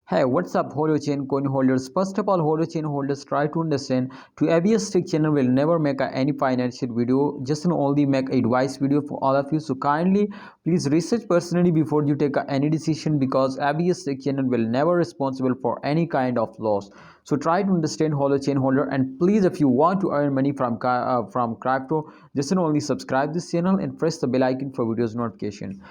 Hey, what's up, Holochain coin holders? First of all, Holochain holders, try to understand to every stick channel will never make any financial video, just only make advice video for all of you. So kindly please research personally before you take any decision, because every stick channel will never responsible for any kind of loss. So try to understand, Holochain holder, and please, if you want to earn money from crypto, just only subscribe this channel and press the bell icon for videos notification.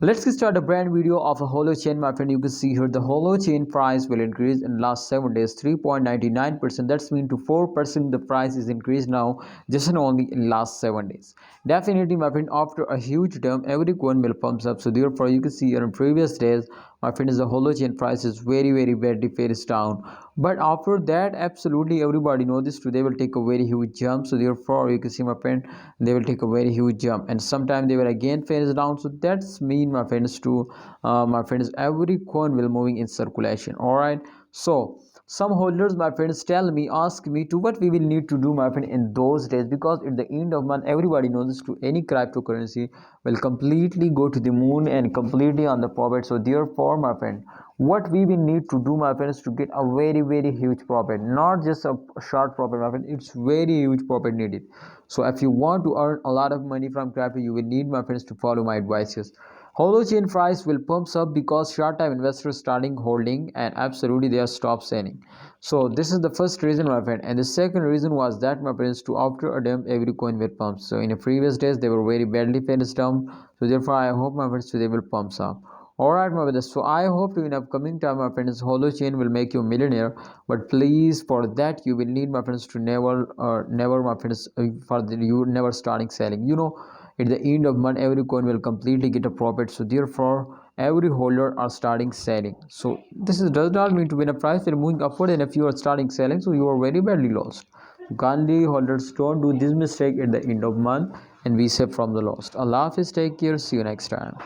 Let's get start a brand video of a Holochain, my friend. You can see here the Holochain price will increase in last 7 days 3.99%. That's mean to 4% the price is increased now just in only in last 7 days. Definitely, my friend, after a huge dump, every coin will pumps up. So therefore, you can see here in previous days, my friend, is the Holochain price is very badly face down. But after that, absolutely everybody know this. Today will take a very huge jump. So therefore, you can see, my friend, they will take a very huge jump, and sometime they will again face down. So that's mean, my friends, to my friends, every coin will moving in circulation. All right. So some holders, my friends, tell me, ask me to what we will need to do, my friend, in those days, because at the end of month, everybody knows this, to any cryptocurrency will completely go to the moon and completely on the profit. So therefore, my friend, what we will need to do, my friends, to get a very huge profit, not just a short profit, my friend, it's very huge profit needed. So if you want to earn a lot of money from crypto, you will need, my friends, to follow my advices. Holochain price will pumps up because short-term investors starting holding, and absolutely they are stop selling. So this is the first reason, my friend. And the second reason was that, my friends, to after a dump, every coin will pump. So in the previous days, they were very badly finished down. So therefore, I hope, my friends, they will pumps up. Alright, my brothers. So I hope to in upcoming time, my friends, Holochain will make you a millionaire. But please, for that, you will need, my friends, to never, my friends, you never starting selling. At the end of month, every coin will completely get a profit. So therefore, every holder are starting selling. So this is does not mean to win a prize. They're moving upward, and if you are starting selling, so you are very badly lost. Kindly holders, don't do this mistake at the end of month and be safe from the lost. Allah Hafiz, take care. See you next time.